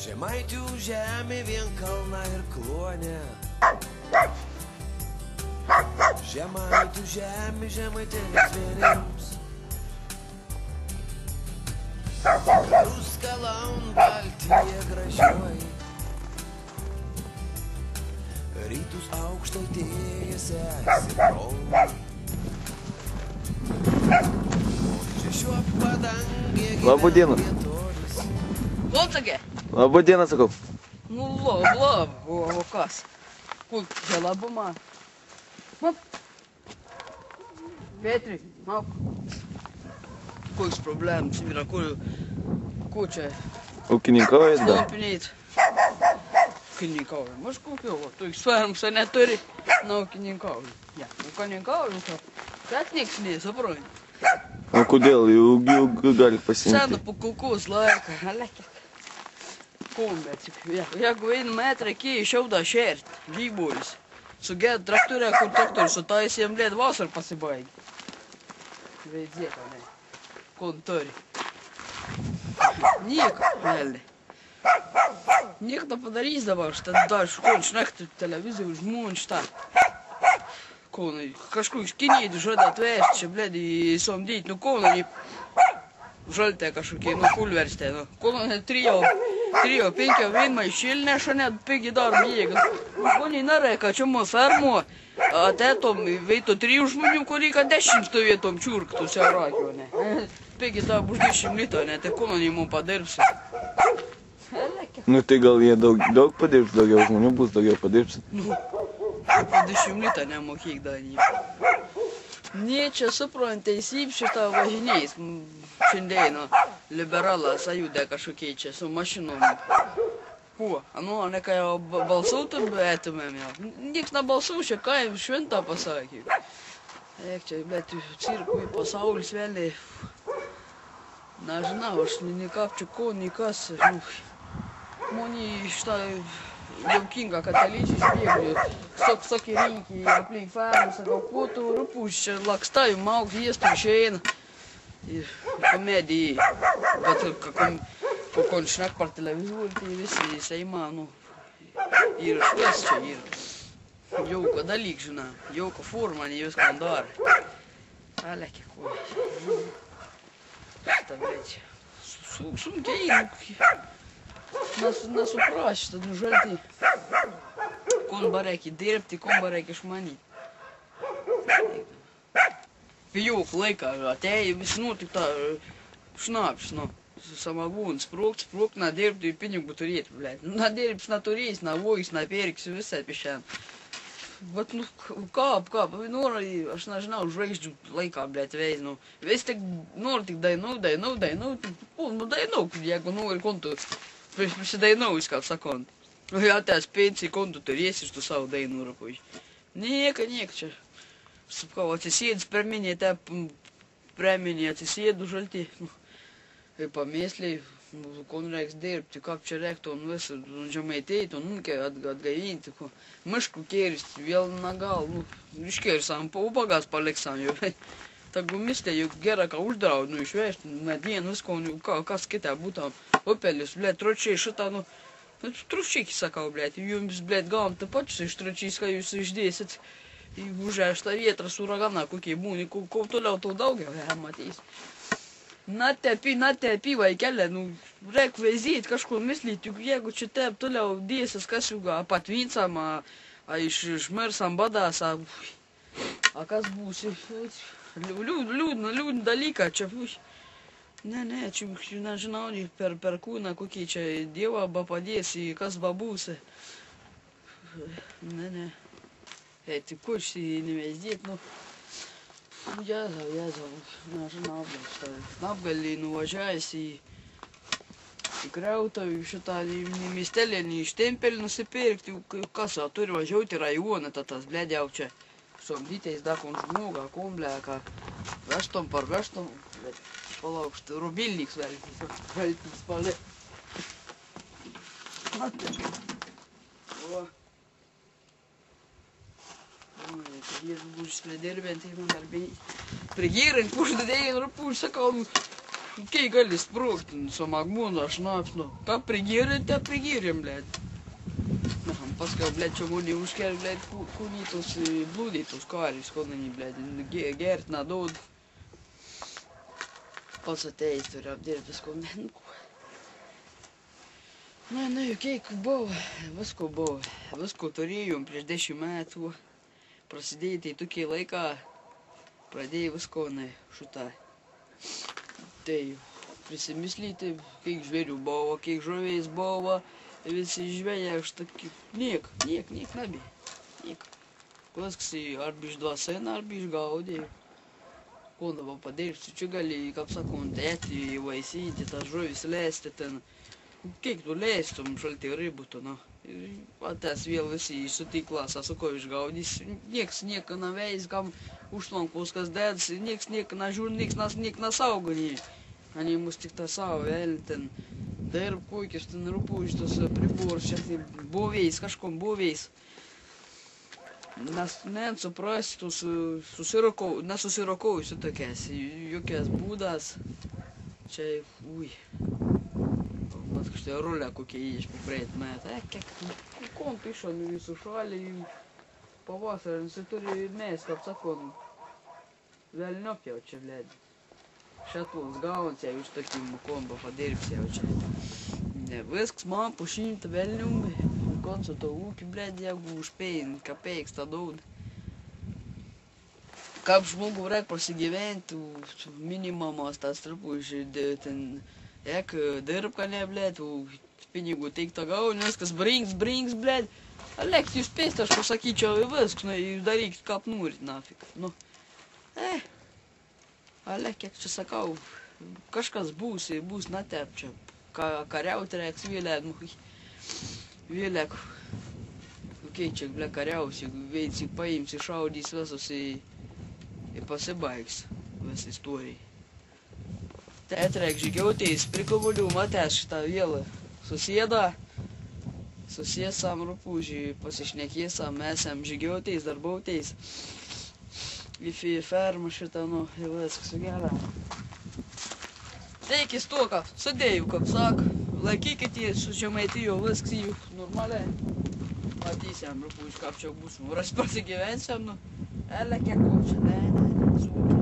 Žemaičių žemė vien kalna ir kluonė. Žemaičių žemė žemaitėmis vėrims. Ruskalaun Baltija gražiuoji. Rytus aukštaitėse sibrauja. Šešiuo padangė Labą dieną. Locakė? Labą dieną, sakau. Nu, lab, o kas? Kur čia labuma? Petri, mauk. Koks problemas yra, ko čia? Ūkininkaujat, da? Lopinėt. Ūkininkauju. Aš kokiu, tu ekspermsa neturi, na ūkininkauju. Ja, ūkininkauju, bet nieks nesuprantu. O kodėl? Ilgi gali pasiimti. Sena po kulkos laika, alekė. Kombėt, jeigu 1 metrą iki šiaudą šert, žybuolis. Sugėd traktorė, kur traktorius sutaisė, jam lėd vasar pasibaigė. Veidzėka, ne. Konturi. Nieko, velni. Nieko nepadarys dabar, šitą dar škol šnekti televizijų žmonių šitą. Konai, kažkoks kinėdį žada atvežti, čia blėdį somdyti, nu konai žaltė kažkokie, nu kulverstė, nu. Konai 3-5 vienmai šilneša, net pigi darbo jėgas. Žmoniai nareka, čia mūsų fermo, atetom veito 3 žmonių, kurį 10 stovėtom čiurktų siaurakio, ne. Pigi darbo už 10 lito, ne, tai konai mums padirbsi. Nu tai gal jie daug padirbs, daugiau žmonių bus, daugiau padirbs. Nu, po 10 lito nemokyk daryti. Ne, čia suprant teisybę šitą važinėjus. Šiandieną liberalą sąjūdę kažkokiai čia su mašinom. Kuo? Nu, ne ką jau balsautų betumėm jau. Nieks nebalsau, čia ką jau šventą pasakė. Eik čia, bet cirkui pasaulis vėliai. Nežinau, aš nikapčiu ko, nikas. Moni šitą jaukinga kataličiai išbėgė. Soki rinki aplink fermą, sakau, ko tu rupūs čia laksta, jų mauk, jiestų išeina. Ir komedijai, bet kokon šnek par televizorių, tai visi Seimą, nu, ir švies čia yra. Jauko dalyk, žinai, jauko forma, ne viskam dar. Alekė, ko. Šitą vėčią. Sunkiai, nesupras šitą, nu, žaltai. Kon reikia dirbti, kon reikia išmanyti. Pijok laiką atėjo, visi nu tik tā šnaps, nu, samagūns, sprukt, nedirbti ir pinigų turėti, blēd. Nedirbs, neturės, navojus, nepēriksi, visai pišėm. Bet, nu, kāp, nu, aš nežinau, žvaigždžių laikā, blēd, veiz, nu, vis tik, nori tik dainau, nu, dainau, jeigu nori kontu, prisidainau, kā sakont. Ja tās pensiju kontu turēsi, tu savu dainu rapuši. Nieka čia. Kā atsisėdus per minį, te preminį atsisėdu žalti. Ir pamėsliai, kon reiks dirbti, kaip čia reiktų, un visu, un žemaiteit, un atgaivinti, mišku kėristi, vėl nagal, nu, iškėrisam, ubagas paliksam jau. Ta gumistė jau gera, ką uždraud, nu, išvežti, medien, visko, kas kitą būtam, upelis, blėt, tročiai šitą, nu, truščiai, sakau, blėt, jums, blėt, gavom tą pačius iš tročiais, ką jūs išdėsit. Užėštą vietrą su ragana, kokie būni, ko toliau tau daugiau, matys. Natepi, vaikelė, nu, reik veizyti kažkur myslyti, juk jeigu čia tep toliau dėsis, kas jau patvinsam, išmirsam badas, kas būsi, liūdna dalyką, čia, ne, čia, nežinau, per kūną, kokie čia dievą padėsi, kas būsi, ne. Эти кучи не вездит, ну, Jēzu, nežinau, apgalī nuvažiavęs į Kriautoju šitā miestelėnį iš tempelį nusipirkti, kas turi važiuoti rajoną, tas blėd jau čia somdyteis da kon žmogą, kon blēkā, vežtom par vežtom, bet palaukšt, rubilniks veltis palė. O. Jis būs nedirbent, tai man darbiniai. Prigėrint, pušdadėjai, ir puš, sakau, Kai gali sprukt, su magmūnu, šnaps, nu. Ką prigėrė, te prigėrėm, blėt. Paskui, blėt, čia mūnį užkel, blėt, kūnytus, blūdytus karis, konani, blėt, gėrt nedaud. Pats ateis, turi apdirbti, visko, nu, nu, kiek buvo, visko turėjom prieš 10 metų, prasidėjo tai tokie laiką, pradėjai visko, šitą. Tai prisimislyti, kiek žvėrių buvo, kiek žuvės buvo, visi žvėja, aš tokį, niek nebė, niek. Viskas, ar biš dvasena, ar biš gaudė. Ko dabar padirbsi, čia gali, kaip sakant, ėti, vaisyti, tas žuvis leisti ten. Kiek tu leistum šalti ribų, nu. Ates vėl visi sutiklas, ko išgaudys. Nieks nieko neveis, kam užtvankos kas dėdas, nieks nieko nežiūr, nieks nesaugo. Они mus tik tą savo vėlį ten. Darb kokius ten rūpūžtus priborus, čia tai buvėjais, kažkom buvėjais. Nes nesuprasti, nesusirokaujusi tokias, jokias būdas. Čia, Mat kažtai rulę kokie išpapreit metą. Kiek kompi išon visų šalį, pavasarį, jis turi mėst, kaip sakon, velniok jau čia, blėd. Šatus gaunat jau iš tokim kombo padirbs jau čia. Ne, viskas man po 100 velnium, koncu to ūkį, blėd, jeigu užpėjin, kapeiks tą daud. Kaip žmogų reik prasigyventi, minimumos tas trupučiai, ten, Jek dirb, ka ne, blėd, pinigų teikta gauni, viskas brings, blėd. Aleks, jūs pėst, aš pasakyčiau, viskas, nu, jūs darykit, kaip norit, nafik. Nu, Alek, kiek čia sakau, kažkas būs netep čia. Kariauti reiks vėlėk, vėlėk. Kai čia, blėd, kariausi, veits, paims, išaudys visus ir pasibaigs visą istoriją. Tai atreik žygiauteis, prikovulių matęs šitą vėlą. Susiesam rūpūžį, pasišnekėsam, esam žygiauteis, darbauteis. Į fermą šitą, nu, viskas gera. Teikis to, kaip sudėjau, kaip sak, laikykitės su Žemaitijo, viskas jų normaliai. Matysiam rūpūžį, kaip čia bus, ras pasigyvensiam, nu, kiek ko čia, ne,